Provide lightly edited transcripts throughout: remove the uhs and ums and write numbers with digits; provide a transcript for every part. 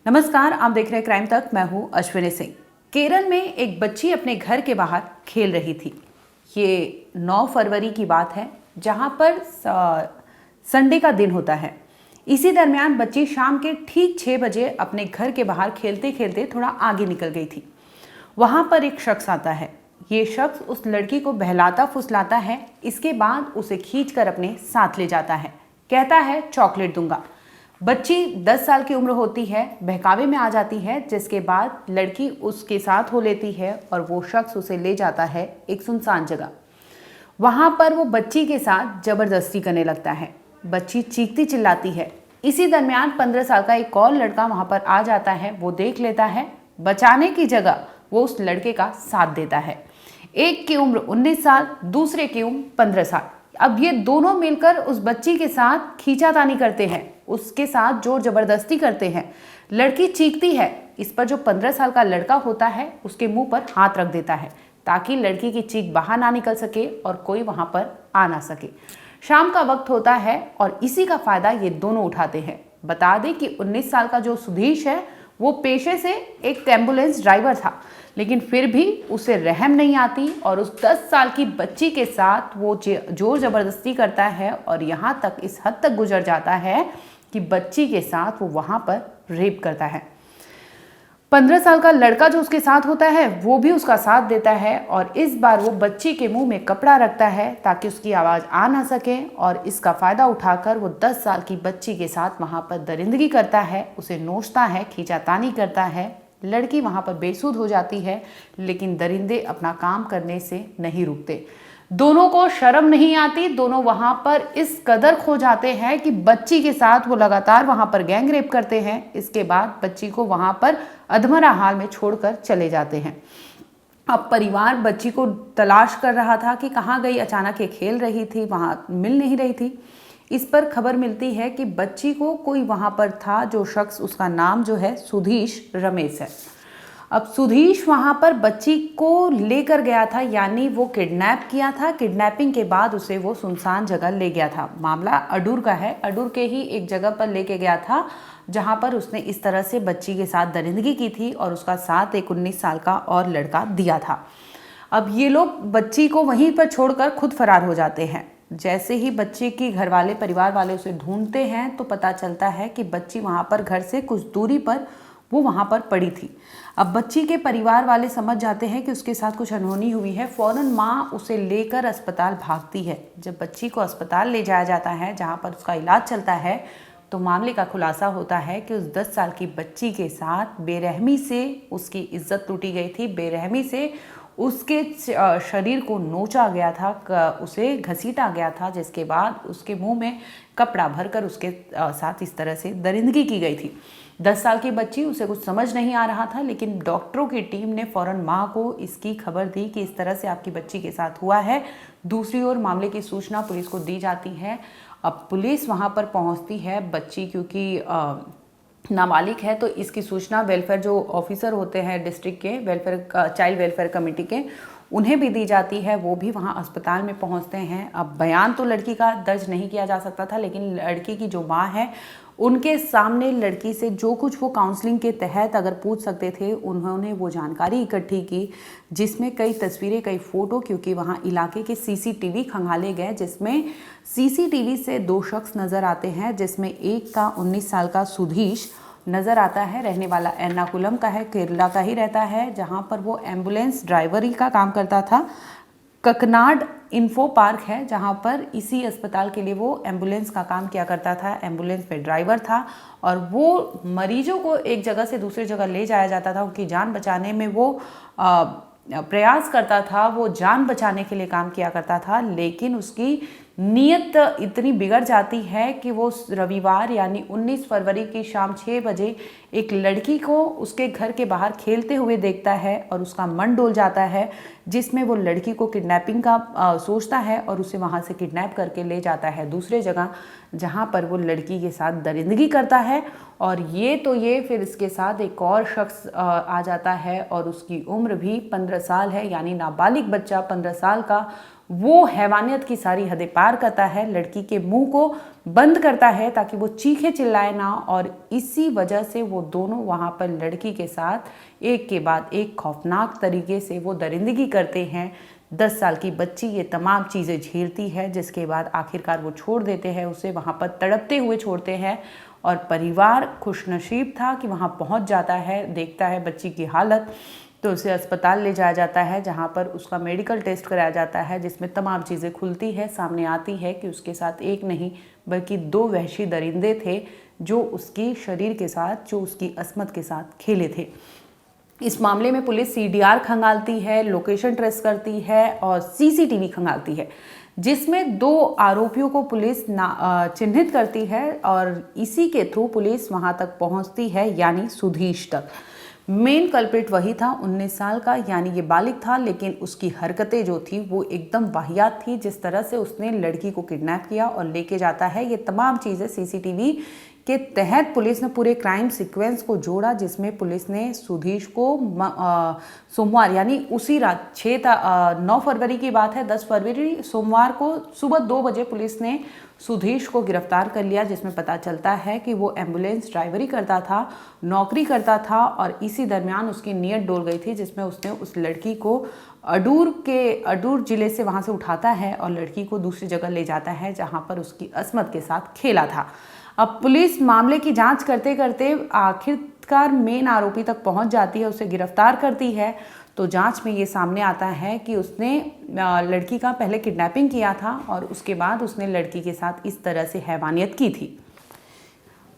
नमस्कार, आप देख रहे हैं क्राइम तक। मैं हूं अश्विनी सिंह। केरल में एक बच्ची अपने घर के बाहर खेल रही थी। ये 9 फरवरी की बात है, जहां पर संडे का दिन होता है। इसी दरमियान बच्ची शाम के ठीक 6 बजे अपने घर के बाहर खेलते खेलते थोड़ा आगे निकल गई थी। वहां पर एक शख्स आता है। ये शख्स उस लड़की को बहलाता फुसलाता है। इसके बाद उसे खींचकर अपने साथ ले जाता है। कहता है चॉकलेट दूंगा। बच्ची 10 साल की उम्र होती है, बहकावे में आ जाती है, जिसके बाद लड़की उसके साथ हो लेती है और वो शख्स उसे ले जाता है एक सुनसान जगह। वहां पर वो बच्ची के साथ जबरदस्ती करने लगता है। बच्ची चीखती चिल्लाती है। इसी दरमियान 15 साल का एक और लड़का वहां पर आ जाता है। वो देख लेता है। बचाने की जगह वो उस लड़के का साथ देता है। एक की उम्र 19 साल, दूसरे की उम्र 15 साल। अब ये दोनों मिलकर उस बच्ची के साथ खींचातानी करते हैं, उसके साथ जोर जबरदस्ती करते हैं। लड़की चीखती है। इस पर जो 15 साल का लड़का होता है उसके मुंह पर हाथ रख देता है, ताकि लड़की की चीख बाहर ना निकल सके और कोई वहां पर आ ना सके। शाम का वक्त होता है और इसी का फायदा ये दोनों उठाते हैं। बता दें कि 19 साल का जो सुधीश है वो पेशे से एक एम्बुलेंस ड्राइवर था, लेकिन फिर भी उसे रहम नहीं आती और उस 10 साल की बच्ची के साथ वो जोर जबरदस्ती करता है और यहाँ तक इस हद तक गुजर जाता है कि बच्ची के साथ वो वहाँ पर रेप करता है। 15 साल का लड़का जो उसके साथ होता है वो भी उसका साथ देता है और इस बार वो बच्ची के मुंह में कपड़ा रखता है ताकि उसकी आवाज़ आ ना सके, और इसका फ़ायदा उठाकर वो 10 साल की बच्ची के साथ वहाँ पर दरिंदगी करता है, उसे नोचता है, खींचातानी करता है। लड़की वहाँ पर बेसुध हो जाती है, लेकिन दरिंदे अपना काम करने से नहीं रुकते। दोनों को शर्म नहीं आती। दोनों वहां पर इस कदर खो जाते हैं कि बच्ची के साथ वो लगातार वहां पर गैंग रेप करते हैं। इसके बाद बच्ची को वहां पर अधमरा हाल में छोड़कर चले जाते हैं। अब परिवार बच्ची को तलाश कर रहा था कि कहाँ गई। अचानक ये खेल रही थी, वहां मिल नहीं रही थी। इस पर खबर मिलती है कि बच्ची को कोई वहां पर था, जो शख्स, उसका नाम जो है सुधीश रमेश है। अब सुधीश वहां पर बच्ची को लेकर गया था, यानी वो किडनैप किया था। किडनैपिंग के बाद उसे वो सुनसान जगह ले गया था। मामला अडूर का है। अडूर के ही एक जगह पर लेके गया था, जहां पर उसने इस तरह से बच्ची के साथ दरिंदगी की थी और उसका साथ एक 19 साल का और लड़का दिया था। अब ये लोग बच्ची को वहीं पर छोड़कर खुद फरार हो जाते हैं। जैसे ही बच्ची की घर वाले, परिवार वाले उसे ढूंढते हैं तो पता चलता है कि बच्ची वहां पर घर से कुछ दूरी पर वो वहां पर पड़ी थी। अब बच्ची के परिवार वाले समझ जाते हैं कि उसके साथ कुछ अनहोनी हुई है। फौरन माँ उसे लेकर अस्पताल भागती है। जब बच्ची को अस्पताल ले जाया जाता है, जहां पर उसका इलाज चलता है, तो मामले का खुलासा होता है कि उस 10 साल की बच्ची के साथ बेरहमी से उसकी इज्जत लूटी गई थी। बेरहमी से उसके शरीर को नोचा गया था, उसे घसीटा गया था, जिसके बाद उसके मुंह में कपड़ा भरकर उसके साथ इस तरह से दरिंदगी की गई थी। 10 साल की बच्ची, उसे कुछ समझ नहीं आ रहा था, लेकिन डॉक्टरों की टीम ने फौरन माँ को इसकी खबर दी कि इस तरह से आपकी बच्ची के साथ हुआ है। दूसरी ओर मामले की सूचना पुलिस को दी जाती है। अब पुलिस वहाँ पर पहुँचती है। बच्ची क्योंकि नाबालिग है, तो इसकी सूचना वेलफेयर जो ऑफिसर होते हैं डिस्ट्रिक्ट के, वेलफेयर चाइल्ड वेलफेयर कमेटी के, उन्हें भी दी जाती है। वो भी वहाँ अस्पताल में पहुँचते हैं। अब बयान तो लड़की का दर्ज नहीं किया जा सकता था, लेकिन लड़की की जो माँ है उनके सामने लड़की से जो कुछ वो काउंसलिंग के तहत अगर पूछ सकते थे, उन्होंने वो जानकारी इकट्ठी की, जिसमें कई तस्वीरें, कई फ़ोटो, क्योंकि वहाँ इलाके के सीसीटीवी खंगाले गए, जिसमें सीसीटीवी से 2 शख्स नज़र आते हैं, जिसमें एक का 19 साल का सुधीश नज़र आता है। रहने वाला एर्नाकुलम का है, केरला का ही रहता है, जहाँ पर वो एम्बुलेंस ड्राइवरी का काम करता था। ककनाड इन्फो पार्क है, जहाँ पर इसी अस्पताल के लिए वो एम्बुलेंस का काम किया करता था। एम्बुलेंस में ड्राइवर था और वो मरीजों को एक जगह से दूसरी जगह ले जाया जाता था। उनकी जान बचाने में वो प्रयास करता था, वो जान बचाने के लिए काम किया करता था। लेकिन उसकी नीयत इतनी बिगड़ जाती है कि वो रविवार यानी 19 फरवरी की शाम 6 बजे एक लड़की को उसके घर के बाहर खेलते हुए देखता है और उसका मन डोल जाता है, जिसमें वो लड़की को किडनैपिंग का सोचता है और उसे वहाँ से किडनैप करके ले जाता है दूसरे जगह, जहाँ पर वो लड़की के साथ दरिंदगी करता है। और ये फिर इसके साथ एक और शख्स आ जाता है और उसकी उम्र भी 15 साल है, यानी नाबालिग बच्चा 15 साल का वो हैवानियत की सारी हदें पार करता है, लड़की के मुंह को बंद करता है ताकि वो चीखे चिल्लाए ना, और इसी वजह से वो दोनों वहाँ पर लड़की के साथ एक के बाद एक खौफनाक तरीके से वो दरिंदगी करते हैं। 10 साल की बच्ची ये तमाम चीज़ें झेलती है, जिसके बाद आखिरकार वो छोड़ देते हैं, उसे वहाँ पर तड़पते हुए छोड़ते हैं। और परिवार खुशनसीब था कि वहाँ पहुँच जाता है, देखता है बच्ची की हालत, तो उसे अस्पताल ले जाया जाता है, जहाँ पर उसका मेडिकल टेस्ट कराया जाता है, जिसमें तमाम चीज़ें खुलती है, सामने आती है कि उसके साथ एक नहीं बल्कि 2 वहशी दरिंदे थे जो उसकी शरीर के साथ, जो उसकी अस्मत के साथ खेले थे। इस मामले में पुलिस CDR खंगालती है, लोकेशन ट्रेस करती है और CCTV खंगालती है, जिसमें 2 आरोपियों को पुलिस चिन्हित करती है और इसी के थ्रू पुलिस वहां तक पहुंचती है, यानी सुधीश तक। मेन कल्प्रिट वही था, 19 साल का, यानी ये बालिग था, लेकिन उसकी हरकतें जो थी वो एकदम वाहियात थी। जिस तरह से उसने लड़की को किडनैप किया और लेके जाता है, ये तमाम चीज़ें CCTV के तहत पुलिस ने पूरे क्राइम सीक्वेंस को जोड़ा, जिसमें पुलिस ने सुधीश को सोमवार, यानी उसी रात 9 फरवरी की बात है, 10 फरवरी सोमवार को सुबह 2 बजे पुलिस ने सुधीश को गिरफ्तार कर लिया, जिसमें पता चलता है कि वो एम्बुलेंस ड्राइवरी करता था, नौकरी करता था, और इसी दरमियान उसकी नीयत डोल गई थी, जिसमें उसने उस लड़की को अडूर जिले से वहाँ से उठाता है और लड़की को दूसरी जगह ले जाता है, जहाँ पर उसकी अस्मत के साथ खेला था। अब पुलिस मामले की जांच करते करते आखिरकार मेन आरोपी तक पहुंच जाती है, उसे गिरफ्तार करती है। तो जांच में ये सामने आता है कि उसने लड़की का पहले किडनैपिंग किया था और उसके बाद उसने लड़की के साथ इस तरह से हैवानियत की थी।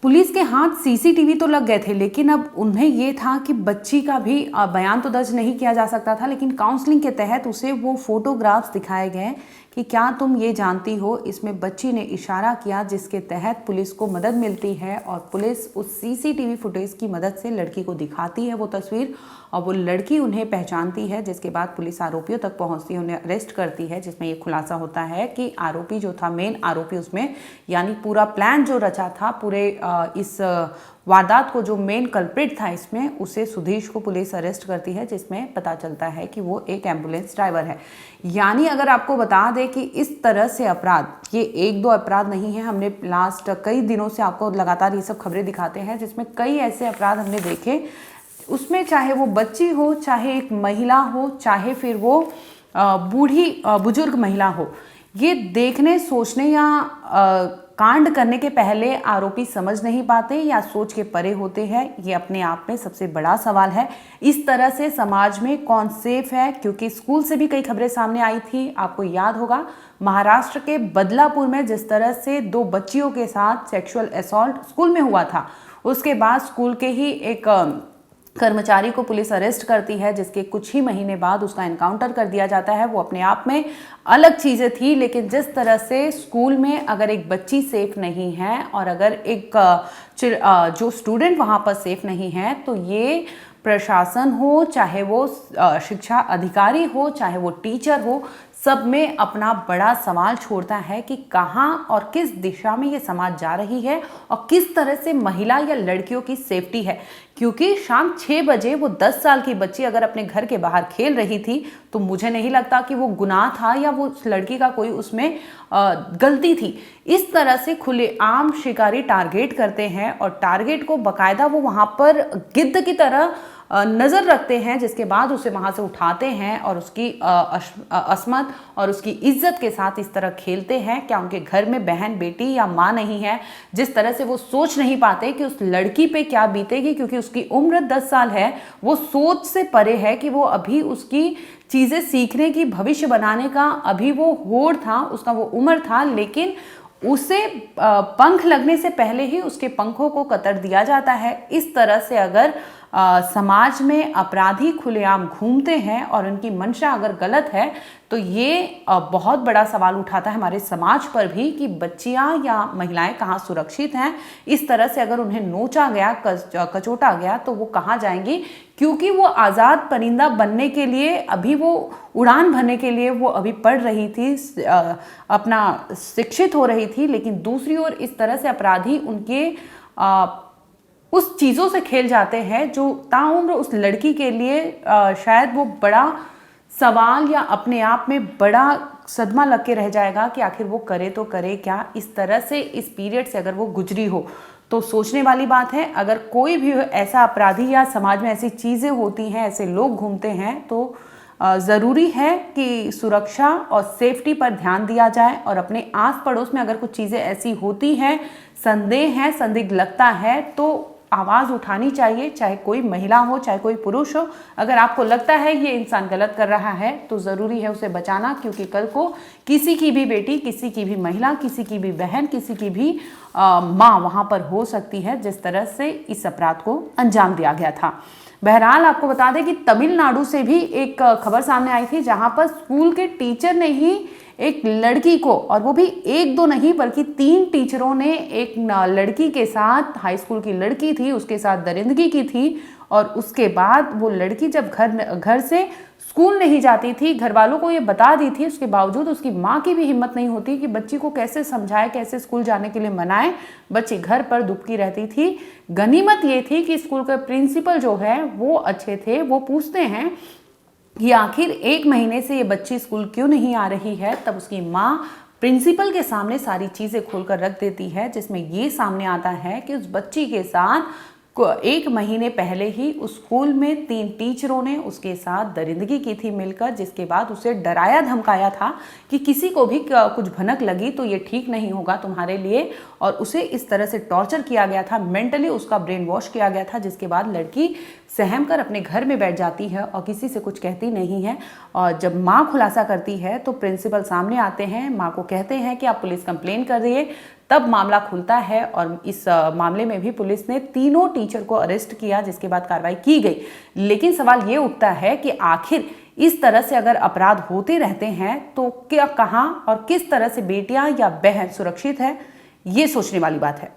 पुलिस के हाथ CCTV तो लग गए थे, लेकिन अब उन्हें ये था कि बच्ची का भी बयान तो दर्ज नहीं किया जा सकता था, लेकिन काउंसलिंग के तहत उसे वो फोटोग्राफ्स दिखाए गए कि क्या तुम ये जानती हो। इसमें बच्ची ने इशारा किया, जिसके तहत पुलिस को मदद मिलती है और पुलिस उस CCTV फुटेज की मदद से लड़की को दिखाती है वो तस्वीर, और वो लड़की उन्हें पहचानती है, जिसके बाद पुलिस आरोपियों तक पहुंचती है, उन्हें अरेस्ट करती है, जिसमें ये खुलासा होता है कि आरोपी जो था, मेन आरोपी उसमें, यानी पूरा प्लान जो रचा था पूरे इस वारदात को, जो मेन कल्प्रिट था इसमें, उसे सुधीश को पुलिस अरेस्ट करती है, जिसमें पता चलता है कि वो एक एम्बुलेंस ड्राइवर है। यानी अगर आपको बता दें कि इस तरह से अपराध, ये 1-2 अपराध नहीं है, हमने लास्ट कई दिनों से आपको लगातार ये सब खबरें दिखाते हैं, जिसमें कई ऐसे अपराध हमने देखे, उसमें चाहे वो बच्ची हो, चाहे एक महिला हो, चाहे फिर वो बूढ़ी बुजुर्ग महिला हो, ये देखने, सोचने या कांड करने के पहले आरोपी समझ नहीं पाते या सोच के परे होते हैं। ये अपने आप में सबसे बड़ा सवाल है। इस तरह से समाज में कौन सेफ है, क्योंकि स्कूल से भी कई खबरें सामने आई थी। आपको याद होगा महाराष्ट्र के बदलापुर में जिस तरह से 2 बच्चियों के साथ सेक्सुअल असॉल्ट स्कूल में हुआ था, उसके बाद स्कूल के ही एक कर्मचारी को पुलिस अरेस्ट करती है, जिसके कुछ ही महीने बाद उसका एनकाउंटर कर दिया जाता है। वो अपने आप में अलग चीज़ें थी, लेकिन जिस तरह से स्कूल में अगर एक बच्ची सेफ नहीं है और अगर एक जो स्टूडेंट वहाँ पर सेफ नहीं है, तो ये प्रशासन हो, चाहे वो शिक्षा अधिकारी हो, चाहे वो टीचर हो, सब में अपना बड़ा सवाल छोड़ता है कि कहाँ और किस दिशा में ये समाज जा रही है और किस तरह से महिला या लड़कियों की सेफ्टी है। क्योंकि शाम 6 बजे वो 10 साल की बच्ची अगर अपने घर के बाहर खेल रही थी, तो मुझे नहीं लगता कि वो गुनाह था या वो उस लड़की का कोई उसमें गलती थी। इस तरह से खुलेआम शिकारी टारगेट करते हैं और टारगेट को बाकायदा वो वहाँ पर गिद्ध की तरह नज़र रखते हैं, जिसके बाद उसे वहाँ से उठाते हैं और उसकी अस्मत और उसकी इज्जत के साथ इस तरह खेलते हैं। क्या उनके घर में बहन, बेटी या माँ नहीं है? जिस तरह से वो सोच नहीं पाते कि उस लड़की पे क्या बीतेगी, क्योंकि उसकी उम्र 10 साल है। वो सोच से परे है कि वो अभी उसकी चीज़ें सीखने की, भविष्य बनाने का अभी वो होड़ था, उसका वो उम्र था, लेकिन उसे पंख लगने से पहले ही उसके पंखों को कतर दिया जाता है। इस तरह से अगर समाज में अपराधी खुलेआम घूमते हैं और उनकी मंशा अगर गलत है, तो ये बहुत बड़ा सवाल उठाता है हमारे समाज पर भी कि बच्चियां या महिलाएं कहाँ सुरक्षित हैं। इस तरह से अगर उन्हें नोचा गया, कचोटा गया, तो वो कहाँ जाएंगी? क्योंकि वो आज़ाद परिंदा बनने के लिए, अभी वो उड़ान भरने के लिए वो अभी पढ़ रही थी, अपना शिक्षित हो रही थी, लेकिन दूसरी ओर इस तरह से अपराधी उनके उस चीज़ों से खेल जाते हैं जो ताउम्र उस लड़की के लिए शायद वो बड़ा सवाल या अपने आप में बड़ा सदमा लग के रह जाएगा कि आखिर वो करे तो करे क्या। इस तरह से इस पीरियड से अगर वो गुजरी हो तो सोचने वाली बात है। अगर कोई भी ऐसा अपराधी या समाज में ऐसी चीज़ें होती हैं, ऐसे लोग घूमते हैं, तो ज़रूरी है कि सुरक्षा और सेफ्टी पर ध्यान दिया जाए और अपने आस पड़ोस में अगर कुछ चीज़ें ऐसी होती हैं, संदेह है, संदिग्ध लगता है, तो आवाज़ उठानी चाहिए, चाहे कोई महिला हो चाहे कोई पुरुष हो। अगर आपको लगता है ये इंसान गलत कर रहा है तो ज़रूरी है उसे बचाना, क्योंकि कल को किसी की भी बेटी, किसी की भी महिला, किसी की भी बहन, किसी की भी माँ वहाँ पर हो सकती है, जिस तरह से इस अपराध को अंजाम दिया गया था। बहरहाल आपको बता दें कि तमिलनाडु से भी एक खबर सामने आई थी, जहाँ पर स्कूल के टीचर ने ही एक लड़की को, और वो भी एक दो नहीं बल्कि 3 टीचरों ने एक लड़की के साथ, हाई स्कूल की लड़की थी, उसके साथ दरिंदगी की थी। और उसके बाद वो लड़की जब घर से स्कूल नहीं जाती थी, घर वालों को ये बता दी थी, उसके बावजूद उसकी माँ की भी हिम्मत नहीं होती कि बच्ची को कैसे समझाए, कैसे स्कूल जाने के लिए मनाए। बच्ची घर पर दुबकी रहती थी। गनीमत ये थी कि स्कूल के प्रिंसिपल जो है वो अच्छे थे। वो पूछते हैं कि आखिर 1 महीने से ये बच्ची स्कूल क्यों नहीं आ रही है। तब उसकी माँ प्रिंसिपल के सामने सारी चीज़ें खोलकर रख देती है, जिसमें ये सामने आता है कि उस बच्ची के साथ 1 महीने पहले ही उस स्कूल में 3 टीचरों ने उसके साथ दरिंदगी की थी मिलकर, जिसके बाद उसे डराया धमकाया था कि किसी को भी कुछ भनक लगी तो ये ठीक नहीं होगा तुम्हारे लिए, और उसे इस तरह से टॉर्चर किया गया था, मेंटली उसका ब्रेन वॉश किया गया था, जिसके बाद लड़की सहम कर अपने घर में बैठ जाती है और किसी से कुछ कहती नहीं है। और जब माँ खुलासा करती है तो प्रिंसिपल सामने आते हैं, माँ को कहते हैं कि आप पुलिस कंप्लेन कर दिए। तब मामला खुलता है और इस मामले में भी पुलिस ने 3 टीचर को अरेस्ट किया, जिसके बाद कार्रवाई की गई। लेकिन सवाल ये उठता है कि आखिर इस तरह से अगर अपराध होते रहते हैं तो क्या, कहाँ और किस तरह से बेटियां या बहन सुरक्षित है, ये सोचने वाली बात है।